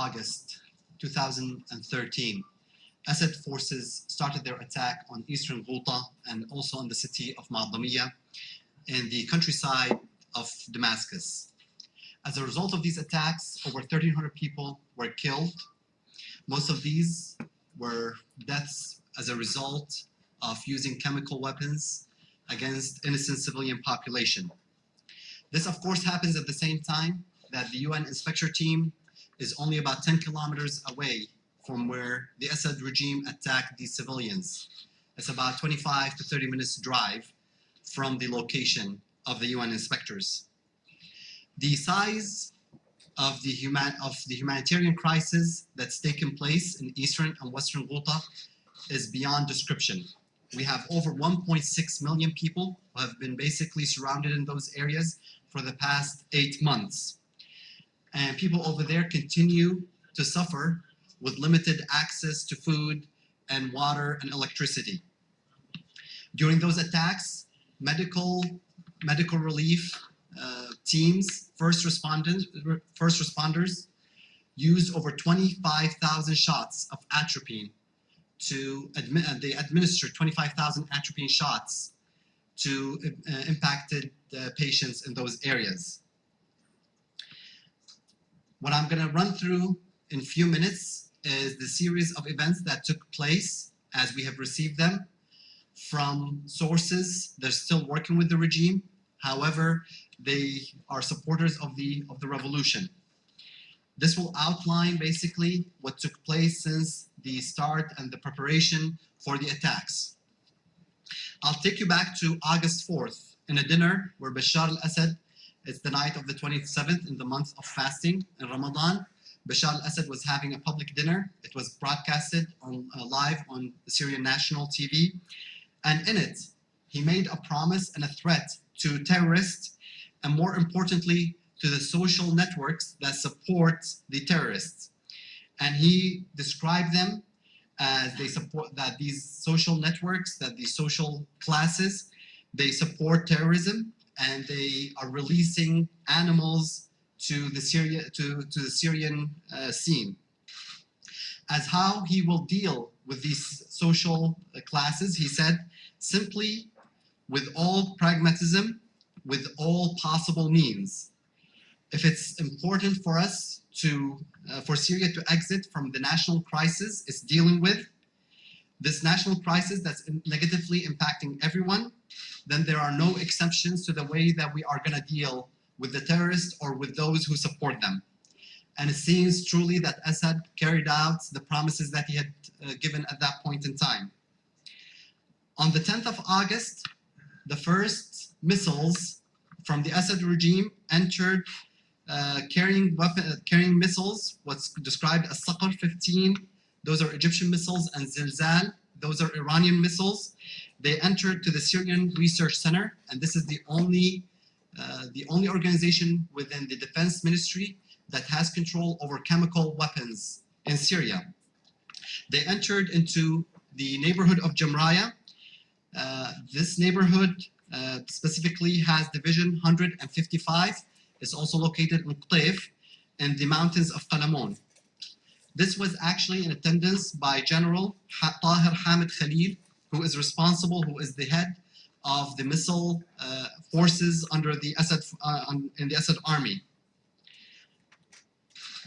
August 2013, Assad forces started their attack on eastern Ghouta and also on the city of Ma'damiyya in the countryside of Damascus. As a result of these attacks, over 1,300 people were killed. Most of these were deaths as a result of using chemical weapons against innocent civilian population. This, of course, happens at the same time that the UN inspector team is only about 10 kilometers away from where the Assad regime attacked these civilians. It's about 25 to 30 minutes drive from the location of the UN inspectors. The size of the humanitarian crisis that's taken place in eastern and western Ghouta is beyond description. We have over 1.6 million people who have been basically surrounded in those areas for the past 8 months. And people over there continue to suffer with limited access to food and water and electricity. During those attacks, medical relief teams, first responders used over 25,000 shots of atropine they administered 25,000 atropine shots to impacted patients in those areas. What I'm going to run through in a few minutes is the series of events that took place as we have received them from sources that are still working with the regime. However, they are supporters of the revolution. This will outline basically what took place since the start and the preparation for the attacks. I'll take you back to August 4th in a dinner where Bashar al-Assad, it's the night of the 27th in the month of fasting in Ramadan. Bashar al-Assad was having a public dinner. It was broadcasted live on the Syrian national TV. And in it, he made a promise and a threat to terrorists, and more importantly, to the social networks that support the terrorists. And he described them as these social networks, that these social classes, they support terrorism, and they are releasing animals to the Syrian scene. As how he will deal with these social classes, he said, simply with all pragmatism, with all possible means. If it's important for us for Syria to exit from the national crisis it's dealing with, this national crisis that's negatively impacting everyone, then there are no exceptions to the way that we are going to deal with the terrorists or with those who support them. And it seems truly that Assad carried out the promises that he had given at that point in time. On the 10th of August, the first missiles from the Assad regime entered carrying missiles, what's described as Saqar 15. Those are Egyptian missiles, and Zilzal, those are Iranian missiles. They entered to the Syrian Research Center, and this is the only organization within the Defense Ministry that has control over chemical weapons in Syria. They entered into the neighborhood of Jamraya. This neighborhood specifically has Division 155. It's also located in Qtaif in the mountains of Qalamon. This was actually in attendance by General Tahir Hamid Khalil, who is the head of the missile forces under the Assad, in the Assad army.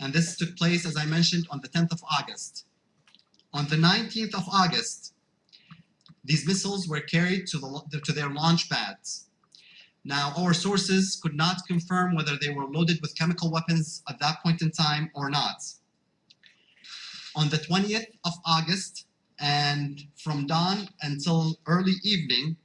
And this took place, as I mentioned, on the 10th of August. On the 19th of August, these missiles were carried to their launch pads. Now, our sources could not confirm whether they were loaded with chemical weapons at that point in time or not. On the 20th of August, and from dawn until early evening,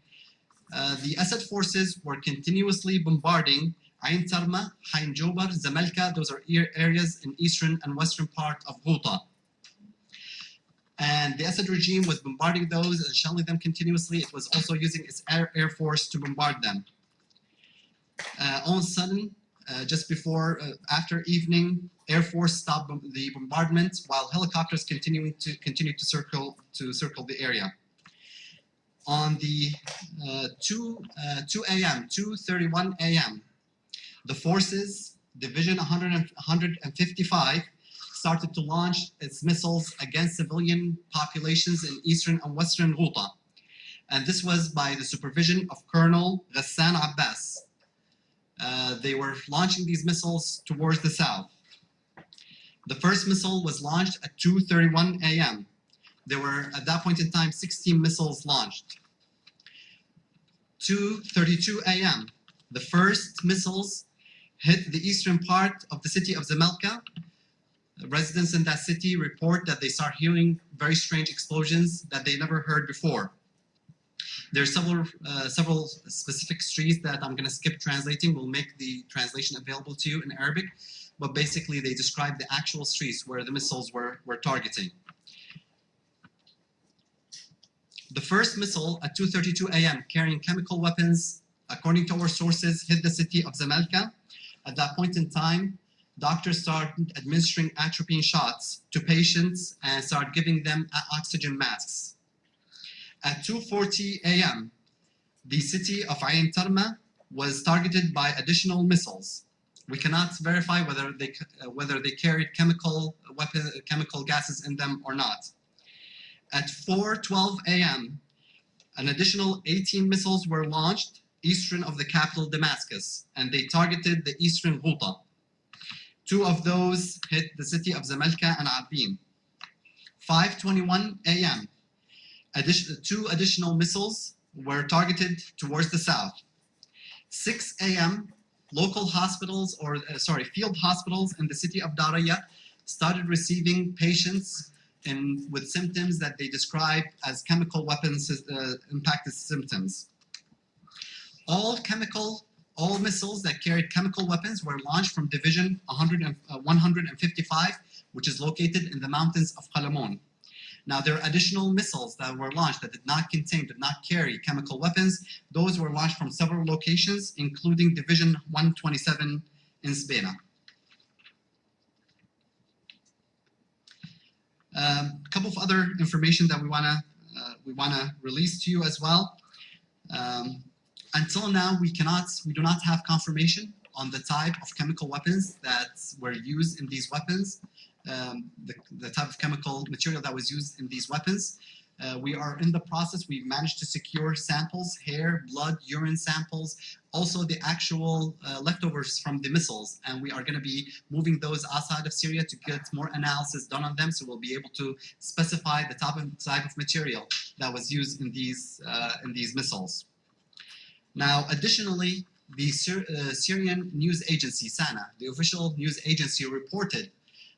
the Assad forces were continuously bombarding Ain Tarma, Hain Jobar, Zamalka. Those are areas in eastern and western part of Ghouta. And the Assad regime was bombarding those and shelling them continuously. It was also using its air force to bombard them. All of a sudden, just before, after evening, Air Force stopped the bombardment while helicopters continued to circle the area. On the 2:31 a.m., the forces, Division 155, started to launch its missiles against civilian populations in eastern and western Ghouta. And this was by the supervision of Colonel Ghassan Abbas. They were launching these missiles towards the south. The first missile was launched at 2:31 a.m. There were, at that point in time, 16 missiles launched. 2:32 a.m. The first missiles hit the eastern part of the city of Zamalka. Residents in that city report that they start hearing very strange explosions that they never heard before. There are several specific streets that I'm going to skip translating. We'll make the translation available to you in Arabic, but basically they describe the actual streets where the missiles were targeting. The first missile at 2:32 a.m. carrying chemical weapons, according to our sources, hit the city of Zamalka. At that point in time, doctors started administering atropine shots to patients and started giving them oxygen masks. At 2:40 a.m., the city of Ain Tarma was targeted by additional missiles. We cannot verify whether they carried chemical gases in them or not. At 4:12 a.m., an additional 18 missiles were launched eastern of the capital Damascus, and they targeted the eastern Ghouta. 2 of those hit the city of Zamalka and Abin. 5:21 a.m., 2 additional missiles were targeted towards the south. 6 a.m., local hospitals, field hospitals in the city of Daraya started receiving patients with symptoms that they described as chemical weapons impacted symptoms. All missiles that carried chemical weapons were launched from Division 155, which is located in the mountains of Qalamon. Now, there are additional missiles that were launched that did not carry chemical weapons. Those were launched from several locations, including Division 127 in Sbena. A couple of other information that we wanna release to you as well. Until now, we do not have confirmation on the type of chemical weapons that were used in these weapons, the type of chemical material that was used in these weapons. We are in the process. We've managed to secure samples, hair, blood, urine samples, also the actual leftovers from the missiles, and we are going to be moving those outside of Syria to get more analysis done on them, so we'll be able to specify the type of material that was used in these missiles. Now, additionally, the Syrian news agency, SANA, the official news agency, reported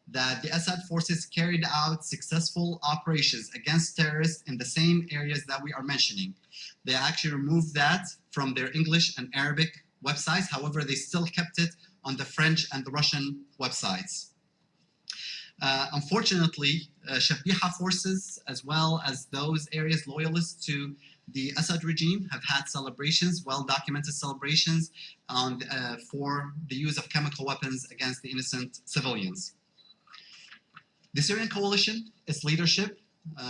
that the Assad forces carried out successful operations against terrorists in the same areas that we are mentioning. They actually removed that from their English and Arabic websites. However, they still kept it on the French and the Russian websites. Unfortunately, Shabiha forces, as well as those areas loyalists to the Assad regime, have had celebrations, well-documented celebrations for the use of chemical weapons against the innocent civilians. The Syrian coalition, its leadership,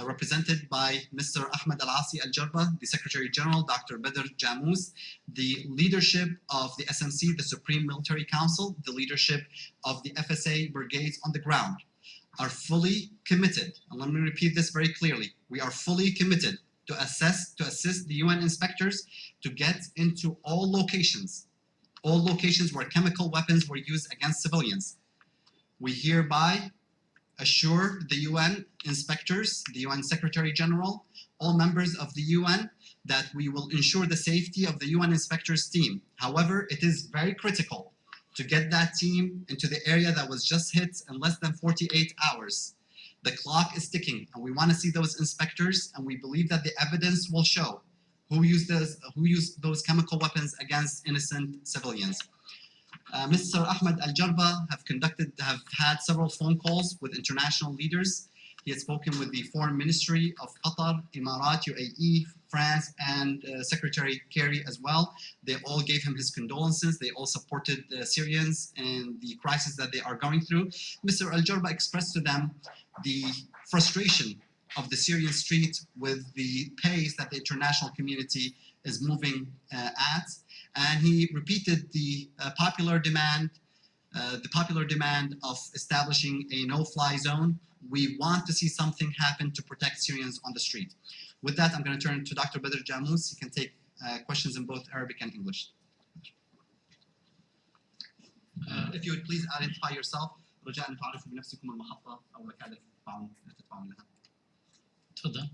represented by Mr. Ahmed Al-Asi Al-Jarba, the Secretary General, Dr. Badr Jamous, the leadership of the SMC, the Supreme Military Council, the leadership of the FSA brigades on the ground, are fully committed, and let me repeat this very clearly, we are fully committed to assist the UN inspectors to get into all locations where chemical weapons were used against civilians. We hereby assure the UN inspectors, the UN Secretary General, all members of the UN, that we will ensure the safety of the UN inspectors team. However, it is very critical to get that team into the area that was just hit in less than 48 hours. The clock is ticking, and we want to see those inspectors, and we believe that the evidence will show who used those chemical weapons against innocent civilians. Mr. Ahmed Al-Jarba have had several phone calls with international leaders. He had spoken with the Foreign Ministry of Qatar, Emirat, UAE, France, and Secretary Kerry as well. They all gave him his condolences. They all supported the Syrians in the crisis that they are going through. Mr. Al-Jarba expressed to them the frustration of the Syrian street with the pace that the international community is moving at. And he repeated the popular demand the popular demand of establishing a no-fly zone. We want to see something happen to protect Syrians on the street. With that, I'm going to turn to Dr. Badr Jamous. He can take questions in both Arabic and English. If you would please identify yourself. رجاء أن تعرفوا بنفسكم المحطة أو وكالة تدفعون لها. تفضل.